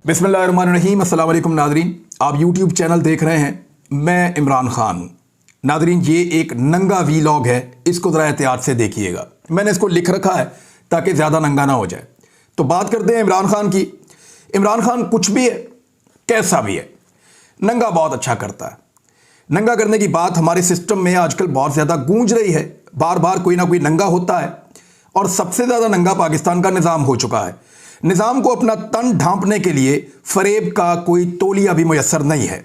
बिस्मिल्लाहिर्रहमानिर्रहीम। अस्सलाम वालेकुम नादरीन, आप यूट्यूब चैनल देख रहे हैं, मैं इमरान खान हूँ। नादरीन, ये एक नंगा वीलॉग है, इसको ज़रा एहतियात से देखिएगा। मैंने इसको लिख रखा है ताकि ज़्यादा नंगा ना हो जाए। तो बात करते हैं इमरान खान की। इमरान खान कुछ भी है, कैसा भी है, नंगा बहुत अच्छा करता है। नंगा करने की बात हमारे सिस्टम में आजकल बहुत ज़्यादा गूंज रही है, बार बार कोई ना कोई नंगा होता है। और सबसे ज़्यादा नंगा पाकिस्तान का निज़ाम हो चुका है। निज़ाम को अपना तन ढांपने के लिए फरेब का कोई तौलिया भी मुयस्सर नहीं है,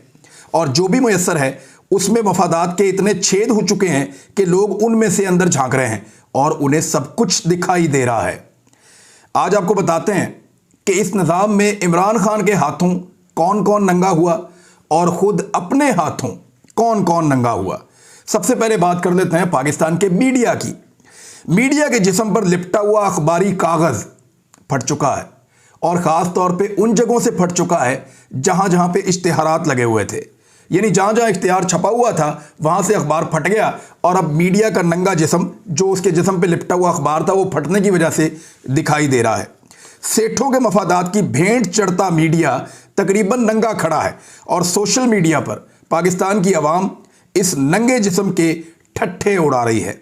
और जो भी मुयस्सर है उसमें मफादात के इतने छेद हो चुके हैं कि लोग उनमें से अंदर झांक रहे हैं और उन्हें सब कुछ दिखाई दे रहा है। आज आपको बताते हैं कि इस निज़ाम में इमरान खान के हाथों कौन कौन नंगा हुआ और ख़ुद अपने हाथों कौन कौन नंगा हुआ। सबसे पहले बात कर लेते हैं पाकिस्तान के मीडिया की। मीडिया के जिस्म पर लिपटा हुआ अखबारी कागज़ फट चुका है, और ख़ास तौर पे उन जगहों से फट चुका है जहां जहां पे इश्तिहारात लगे हुए थे। यानी जहां जहां इश्तिहार छपा हुआ था वहां से अखबार फट गया, और अब मीडिया का नंगा जिस्म जो उसके जिस्म पे लिपटा हुआ अखबार था वो फटने की वजह से दिखाई दे रहा है। सेठों के मफादात की भेंट चढ़ता मीडिया तकरीबन नंगा खड़ा है, और सोशल मीडिया पर पाकिस्तान की आवाम इस नंगे जिस्म के ठट्ठे उड़ा रही है।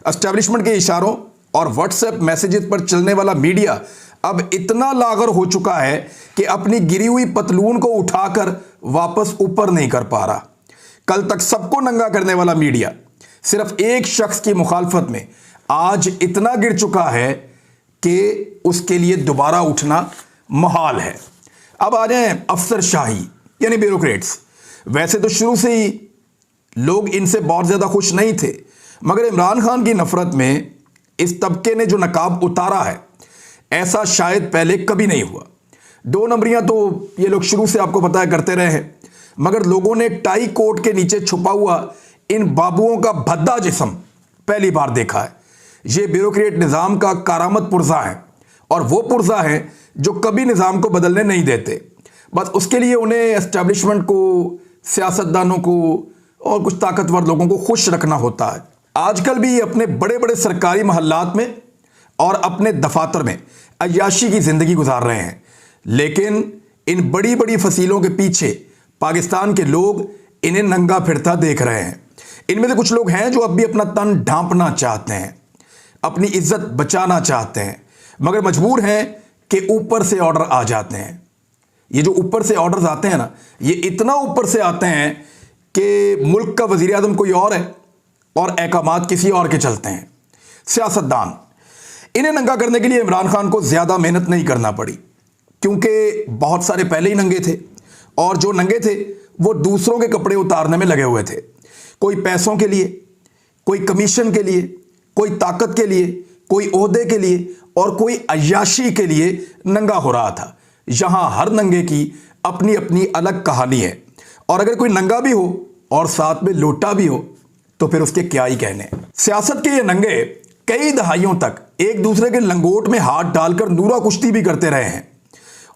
एस्टेब्लिशमेंट के इशारों और व्हाट्सएप मैसेजेस पर चलने वाला मीडिया अब इतना लागर हो चुका है कि अपनी गिरी हुई पतलून को उठाकर वापस ऊपर नहीं कर पा रहा। कल तक सबको नंगा करने वाला मीडिया सिर्फ एक शख्स की मुखालफत में आज इतना गिर चुका है कि उसके लिए दोबारा उठना मुहाल है। अब आ जाएं अफसरशाही यानी ब्यूरोक्रेट्स। वैसे तो शुरू से ही लोग इनसे बहुत ज़्यादा खुश नहीं थे, मगर इमरान खान की नफरत में इस तबके ने जो नकाब उतारा है ऐसा शायद पहले कभी नहीं हुआ। दो नंबरियां तो ये लोग शुरू से आपको पता है करते रहे हैं, मगर लोगों ने टाई कोट के नीचे छुपा हुआ इन बाबुओं का भद्दा जिस्म पहली बार देखा है। ये ब्यूरोक्रेट निज़ाम का कारामत पुर्जा है, और वो पुर्जा है जो कभी निज़ाम को बदलने नहीं देते। बस उसके लिए उन्हें एस्टेब्लिशमेंट को, सियासतदानों को और कुछ ताकतवर लोगों को खुश रखना होता है। आजकल भी अपने बड़े बड़े सरकारी महल्लात में और अपने दफातर में अय्याशी की ज़िंदगी गुजार रहे हैं, लेकिन इन बड़ी बड़ी फसीलों के पीछे पाकिस्तान के लोग इन्हें नंगा फिरता देख रहे हैं। इनमें से कुछ लोग हैं जो अब भी अपना तन ढांपना चाहते हैं, अपनी इज्जत बचाना चाहते हैं, मगर मजबूर हैं कि ऊपर से ऑर्डर आ जाते हैं। ये जो ऊपर से ऑर्डर्स आते हैं ना, ये इतना ऊपर से आते हैं कि मुल्क का वज़ीर आज़म कोई और है और अहकामात किसी और के चलते हैं। सियासतदान, इन्हें नंगा करने के लिए इमरान खान को ज़्यादा मेहनत नहीं करना पड़ी, क्योंकि बहुत सारे पहले ही नंगे थे, और जो नंगे थे वो दूसरों के कपड़े उतारने में लगे हुए थे। कोई पैसों के लिए, कोई कमीशन के लिए, कोई ताकत के लिए, कोई ओहदे के लिए, और कोई अय्याशी के लिए नंगा हो रहा था। यहाँ हर नंगे की अपनी अपनी अलग कहानी है, और अगर कोई नंगा भी हो और साथ में लोटा भी हो तो फिर उसके क्या ही कहने। सियासत के ये नंगे कई दहाइयों तक एक दूसरे के लंगोट में हाथ डालकर नूरा कुश्ती भी करते रहे हैं,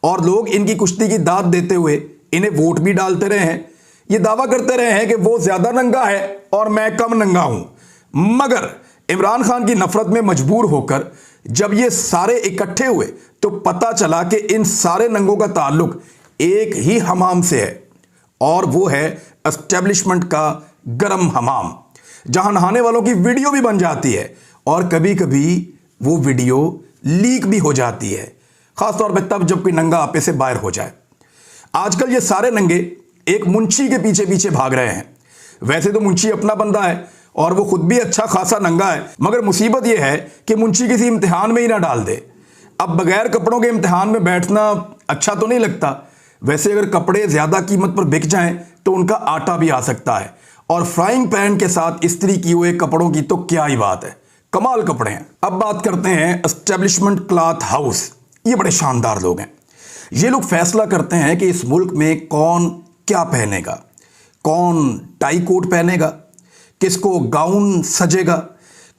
और लोग इनकी कुश्ती की दाद देते हुए इन्हें वोट भी डालते रहे हैं। ये दावा करते रहे हैं कि वो ज्यादा नंगा है और मैं कम नंगा हूं। मगर इमरान खान की नफरत में मजबूर होकर जब ये सारे इकट्ठे हुए तो पता चला कि इन सारे नंगों का ताल्लुक एक ही हमाम से है, और वो है एस्टेब्लिशमेंट का गर्म हमाम, जहां नहाने वालों की वीडियो भी बन जाती है, और कभी कभी वो वीडियो लीक भी हो जाती है, खासतौर पर तब जब कोई नंगा आपे से बाहर हो जाए। आजकल ये सारे नंगे एक मुंशी के पीछे पीछे भाग रहे हैं। वैसे तो मुंशी अपना बंदा है और वो खुद भी अच्छा खासा नंगा है, मगर मुसीबत यह है कि मुंशी किसी इम्तिहान में ही ना डाल दे। अब बगैर कपड़ों के इम्तिहान में बैठना अच्छा तो नहीं लगता। वैसे अगर कपड़े ज़्यादा कीमत पर बिक जाएं तो उनका आटा भी आ सकता है, और फ्राइंग पैन के साथ इस्त्री किए हुए कपड़ों की तो क्या ही बात है, कमाल कपड़े हैं। अब बात करते हैं एस्टेब्लिशमेंट क्लॉथ हाउस। ये बड़े शानदार लोग हैं। ये लोग फैसला करते हैं कि इस मुल्क में कौन क्या पहनेगा, कौन टाई कोट पहनेगा, किसको गाउन सजेगा,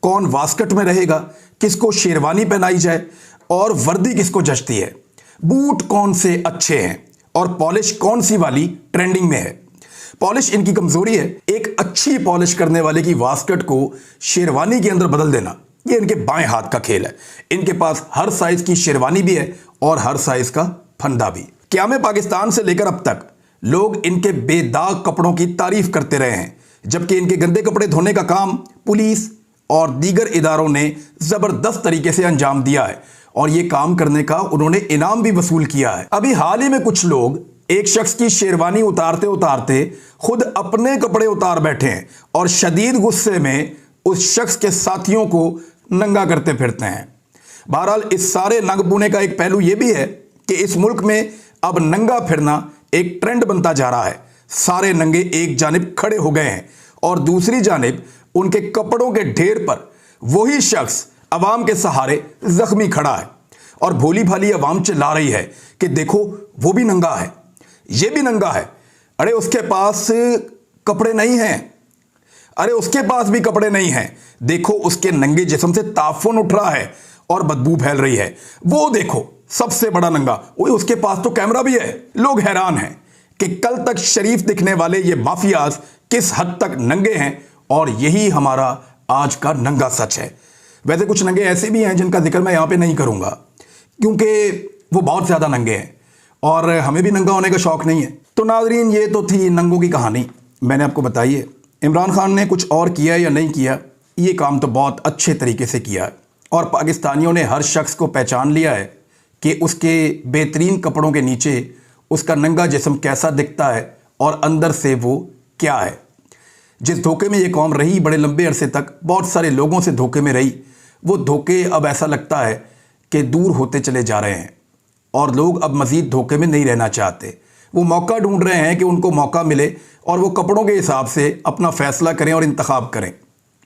कौन वास्कट में रहेगा, किसको शेरवानी पहनाई जाए, और वर्दी किसको जचती है, बूट कौन से अच्छे हैं, और पॉलिश कौन सी वाली ट्रेंडिंग में है। पॉलिश इनकी कमजोरी है। एक अच्छी पॉलिश करने वाले की वास्कट को शेरवानी के अंदर बदल देना ये इनके बाएं हाथ का खेल है। इनके पास हर साइज की शेरवानी भी है और हर साइज का फंदा भी। क़याम पाकिस्तान से लेकर अब तक लोग इनके बेदाग कपड़ों की तारीफ करते रहे हैं, जबकि इनके गंदे कपड़े धोने का काम पुलिस और दीगर इदारों ने ज़बरदस्त तरीके से अंजाम दिया है और ये काम करने का उन्होंने इनाम भी वसूल किया है। अभी हाल ही में कुछ लोग एक शख्स की शेरवानी उतारते उतारते खुद अपने कपड़े उतार बैठे हैं और शदीद गुस्से में उस शख्स के साथियों को नंगा करते फिरते हैं। बहरहाल इस सारे नंगपुने का एक पहलू यह भी है कि इस मुल्क में अब नंगा फिरना एक ट्रेंड बनता जा रहा है। सारे नंगे एक जानिब खड़े हो गए हैं और दूसरी जानिब उनके कपड़ों के ढेर पर वही शख्स अवाम के सहारे जख्मी खड़ा है और भोली भाली अवाम चिल्ला रही है कि देखो वो भी नंगा है, ये भी नंगा है, अरे उसके पास कपड़े नहीं हैं, अरे उसके पास भी कपड़े नहीं हैं, देखो उसके नंगे जिस्म से ताफुन उठ रहा है और बदबू फैल रही है, वो देखो सबसे बड़ा नंगा, ओए उसके पास तो कैमरा भी है। लोग हैरान हैं कि कल तक शरीफ दिखने वाले ये माफियाज किस हद तक नंगे हैं और यही हमारा आज का नंगा सच है। वैसे कुछ नंगे ऐसे भी हैं जिनका जिक्र मैं यहां पे नहीं करूंगा क्योंकि वो बहुत ज्यादा नंगे हैं और हमें भी नंगा होने का शौक नहीं है। तो नाजरीन, ये तो थी नंगों की कहानी, मैंने आपको बताई है। इमरान खान ने कुछ और किया या नहीं किया, ये काम तो बहुत अच्छे तरीके से किया है और पाकिस्तानियों ने हर शख्स को पहचान लिया है कि उसके बेहतरीन कपड़ों के नीचे उसका नंगा जिस्म कैसा दिखता है और अंदर से वो क्या है। जिस धोखे में ये कौम रही बड़े लंबे अरसे तक, बहुत सारे लोगों से धोखे में रही, वो धोखे अब ऐसा लगता है कि दूर होते चले जा रहे हैं और लोग अब मज़ीद धोखे में नहीं रहना चाहते। वो मौका ढूंढ रहे हैं कि उनको मौका मिले और वो कपड़ों के हिसाब से अपना फैसला करें और इंतखाब करें,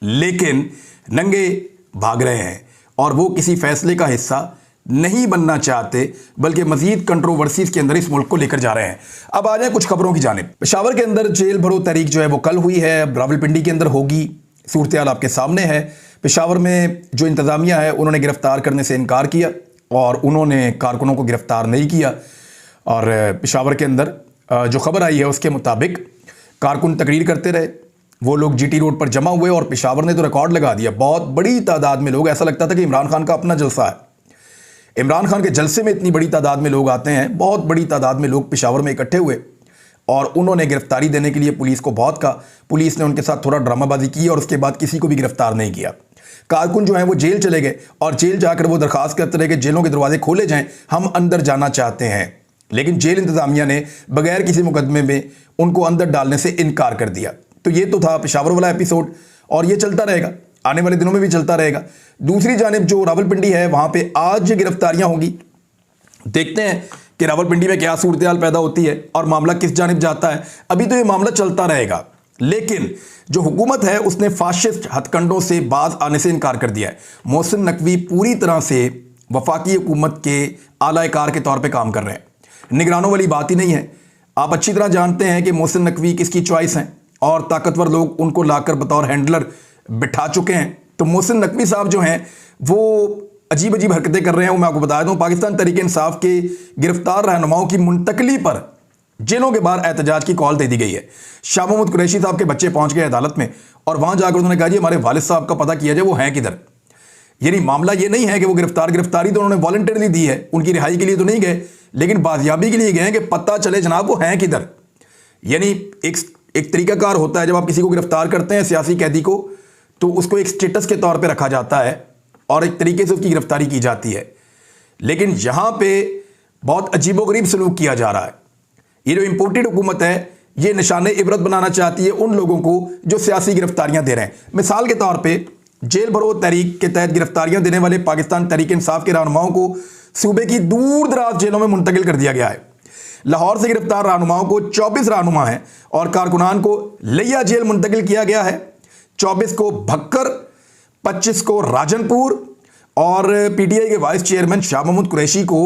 लेकिन नंगे भाग रहे हैं और वो किसी फैसले का हिस्सा नहीं बनना चाहते बल्कि मजीद कंट्रोवर्सीज के अंदर इस मुल्क को लेकर जा रहे हैं। अब आ जाए कुछ खबरों की जानिब। पेशावर के अंदर जेल भरो तहरीक जो है वो कल हुई है, अब रावलपिंडी के अंदर होगी। सूरत हाल आपके सामने है। पेशावर में जो इंतज़ामिया है उन्होंने गिरफ्तार करने से इनकार किया और उन्होंने कारकुनों को गिरफ्तार नहीं किया और पेशावर के अंदर जो खबर आई है उसके मुताबिक कारकुन तकरीर करते रहे, वो लोग GT रोड पर जमा हुए और पेशावर ने तो रिकॉर्ड लगा दिया। बहुत बड़ी तादाद में लोग, ऐसा लगता था कि इमरान खान का अपना जलसा है। इमरान खान के जलसे में इतनी बड़ी तादाद में लोग आते हैं, बहुत बड़ी तादाद में लोग पेशावर में इकट्ठे हुए और उन्होंने गिरफ्तारी देने के लिए पुलिस को बहुत कहा। पुलिस ने उनके साथ थोड़ा ड्रामाबाजी की और उसके बाद किसी को भी गिरफ्तार नहीं किया। कारकुन जो हैं वो जेल चले गए और जेल जाकर वो दरखास्त करते रहे कि जेलों के दरवाजे खोले जाएं, हम अंदर जाना चाहते हैं, लेकिन जेल इंतजामिया ने बगैर किसी मुकदमे में उनको अंदर डालने से इनकार कर दिया। तो ये तो था पेशावर वाला एपिसोड और ये चलता रहेगा, आने वाले दिनों में भी चलता रहेगा। दूसरी जानिब जो रावलपिंडी है वहां पे आज गिरफ्तारियां होंगी। देखते हैं कि रावलपिंडी में क्या सूरत हाल पैदा होती है और मामला किस जानिब जाता है। अभी तो ये मामला चलता रहेगा, लेकिन जो हुकूमत है उसने फाशिस्ट हथकंडों से बाज आने से इनकार कर दिया है। मोहसिन नकवी पूरी तरह से वफाकी हुकूमत के आलाकार के तौर पर काम कर रहे हैं, निगरानों वाली बात ही नहीं है। आप अच्छी तरह जानते हैं कि मोहसिन नकवी किसकी चॉइस हैं और ताकतवर लोग उनको लाकर बतौर हैंडलर बिठा चुके हैं। तो मोहसिन नकवी साहब जो हैं वो अजीब अजीब हरकतें कर रहे हैं। वो मैं आपको बता दूं, पाकिस्तान तहरीक इंसाफ के गिरफ्तार रहनुमाओं की मुंतकली पर जेलों के बाहर एहतजाज की कॉल दे दी गई है। शाह महमूद कुरैशी साहब के बच्चे पहुंच गए अदालत में और वहां जाकर उन्होंने कहा जी हमारे वालिद साहब का पता किया जाए, वो हैं किधर। यानी मामला ये नहीं है कि वो गिरफ्तारी तो उन्होंने वॉलंटरली दी है, उनकी रिहाई के लिए तो नहीं गए, लेकिन बाजियाबी के लिए गए हैं कि पता चले जनाब वो हैं किधर। यानी एक तरीकाकार होता है, जब आप किसी को गिरफ्तार करते हैं सियासी कैदी को, तो उसको एक स्टेटस के तौर पे रखा जाता है और एक तरीके से उसकी गिरफ्तारी की जाती है। लेकिन यहां पे बहुत अजीबोगरीब सलूक किया जा रहा है। ये जो इंपोर्टेड हुकूमत है ये निशाने इबरत बनाना चाहती है उन लोगों को जो सियासी गिरफ्तारियां दे रहे हैं। मिसाल के तौर पे जेल भरो तहरीक के तहत गिरफ्तारियां देने वाले पाकिस्तान तहरीक इंसाफ के रहनुमाओं को सूबे की दूर दराज जेलों में मुंतकिल कर दिया गया है। लाहौर से गिरफ्तार रहनुमाओं को 24 रहनुमा हैं और कारकुनान को लिया जेल मुंतकिल किया गया है। 24 को भक्कर, 25 को राजनपुर और PTI के वाइस चेयरमैन शाह महमूद कुरैशी को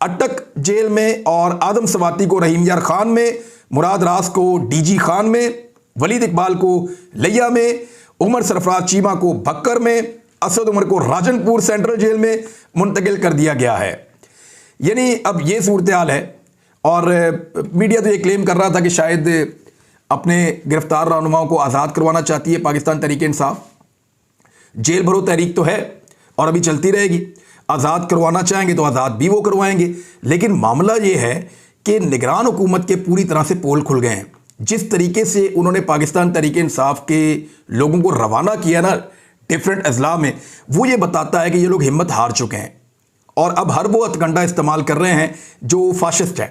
अटक जेल में और आदम सवाती को रहीम यार खान में, मुराद रास को DG खान में, वलीद इकबाल को लिया में, उमर सरफराज चीमा को भक्कर में, असद उमर को राजनपुर सेंट्रल जेल में मुंतकिल कर दिया गया है। यानी अब ये सूरत हाल है और मीडिया तो ये क्लेम कर रहा था कि शायद अपने गिरफ्तार रहनुमाओं को आज़ाद करवाना चाहती है पाकिस्तान तहरीक इंसाफ। जेल भरो तहरीक तो है और अभी चलती रहेगी। आज़ाद करवाना चाहेंगे तो आज़ाद भी वो करवाएंगे। लेकिन मामला ये है कि निगरान हुकूमत के पूरी तरह से पोल खुल गए हैं। जिस तरीके से उन्होंने पाकिस्तान तहरीक इंसाफ के लोगों को रवाना किया ना डिफरेंट अजला में, वो ये बताता है कि ये लोग हिम्मत हार चुके हैं और अब हर वो हथकंडा इस्तेमाल कर रहे हैं जो फाशिस्ट है,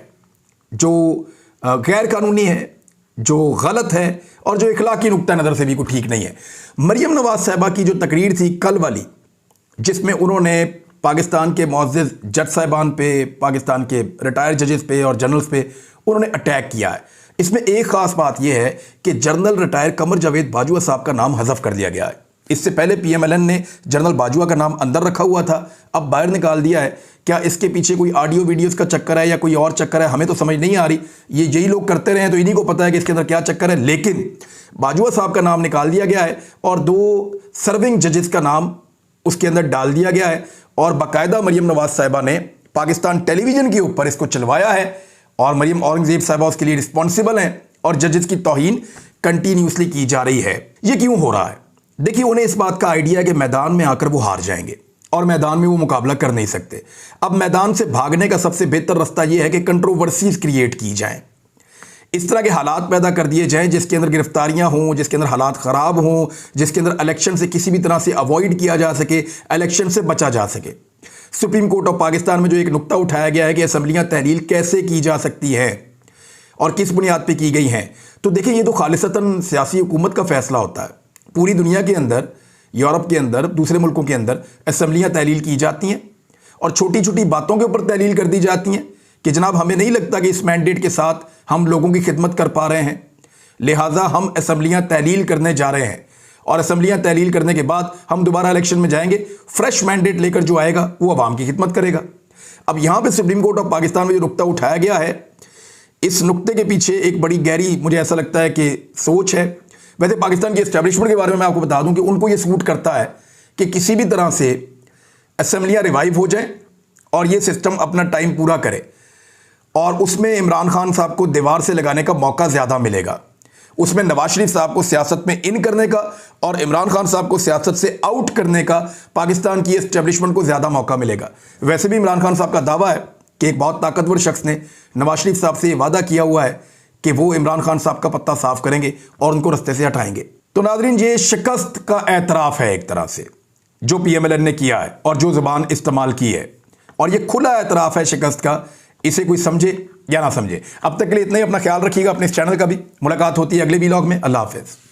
जो गैर कानूनी है, जो गलत है और जो इखलाकी नुक्ता नज़र से भी कोई ठीक नहीं है। मरियम नवाज साहिबा की जो तकरीर थी कल वाली, जिसमें उन्होंने पाकिस्तान के मुअज़्ज़िज़ जज साहिबान पे, पाकिस्तान के रिटायर्ड जजेस पे और जनरल्स पे उन्होंने अटैक किया है, इसमें एक ख़ास बात यह है कि जनरल रिटायर कमर जावेद बाजवा साहब का नाम हज़फ कर दिया गया है। इससे पहले PMLN ने जनरल बाजवा का नाम अंदर रखा हुआ था, अब बाहर निकाल दिया है। क्या इसके पीछे कोई ऑडियो वीडियोस का चक्कर है या कोई और चक्कर है, हमें तो समझ नहीं आ रही। ये यही लोग करते रहे हैं तो इन्हीं को पता है कि इसके अंदर क्या चक्कर है। लेकिन बाजवा साहब का नाम निकाल दिया गया है और 2 सर्विंग जजेस का नाम उसके अंदर डाल दिया गया है और बाकायदा मरियम नवाज साहिबा ने पाकिस्तान टेलीविजन के ऊपर इसको चलवाया है और मरियम औरंगजेब साहिबा उसके लिए रिस्पॉन्सिबल हैं और जजेस की तौहीन कंटिन्यूसली की जा रही है। ये क्यों हो रहा है? देखिए, उन्हें इस बात का आइडिया है कि मैदान में आकर वो हार जाएंगे और मैदान में वो मुकाबला कर नहीं सकते। अब मैदान से भागने का सबसे बेहतर रास्ता यह है कि कंट्रोवर्सीज क्रिएट की जाएं, इस तरह के हालात पैदा कर दिए जाएं जिसके अंदर गिरफ्तारियां हों, जिसके अंदर हालात ख़राब हों, जिसके अंदर इलेक्शन से किसी भी तरह से अवॉइड किया जा सके, इलेक्शन से बचा जा सके। सुप्रीम कोर्ट ऑफ पाकिस्तान में जो एक नुक्ता उठाया गया है कि असम्बलियाँ तहलील कैसे की जा सकती है और किस बुनियाद पर की गई हैं, तो देखिए ये तो खालिसतन सियासी हुकूमत का फैसला होता है। पूरी दुनिया के अंदर, यूरोप के अंदर, दूसरे मुल्कों के अंदर असम्बलियाँ तहलील की जाती हैं और छोटी छोटी बातों के ऊपर तहलील कर दी जाती हैं कि जनाब हमें नहीं लगता कि इस मैंडेट के साथ हम लोगों की खिदमत कर पा रहे हैं, लिहाजा हम असम्बलियाँ तहलील करने जा रहे हैं और असम्बलियाँ तहलील करने के बाद हम दोबारा इलेक्शन में जाएंगे, फ्रेश मैंडेट लेकर जो आएगा वो अवाम की खिदमत करेगा। अब यहाँ पर सुप्रीम कोर्ट ऑफ पाकिस्तान में जो नुक्ता उठाया गया है, इस नुक्ते के पीछे एक बड़ी गहरी, मुझे ऐसा लगता है कि सोच है। वैसे पाकिस्तान की एस्टैब्लिशमेंट के बारे में मैं आपको बता दूं कि उनको ये सूट करता है कि किसी भी तरह से असम्बलियाँ रिवाइव हो जाएं और ये सिस्टम अपना टाइम पूरा करे और उसमें इमरान खान साहब को दीवार से लगाने का मौका ज़्यादा मिलेगा, उसमें नवाज शरीफ साहब को सियासत में इन करने का और इमरान खान साहब को सियासत से आउट करने का पाकिस्तान की एस्टैब्लिशमेंट को ज़्यादा मौका मिलेगा। वैसे भी इमरान खान साहब का दावा है कि एक बहुत ताकतवर शख्स ने नवाज शरीफ साहब से ये वादा किया हुआ है कि वो इमरान खान साहब का पत्ता साफ करेंगे और उनको रास्ते से हटाएंगे। तो नाज़रीन, ये शिकस्त का एतराफ़ है एक तरह से जो PMLN ने किया है और जो ज़बान इस्तेमाल की है, और ये खुला एतराफ़ है शिकस्त का, इसे कोई समझे या ना समझे। अब तक के लिए इतना ही। अपना ख्याल रखिएगा, अपने इस चैनल का भी। मुलाकात होती है अगले वीलॉग में। अल्लाह हाफ़िज़।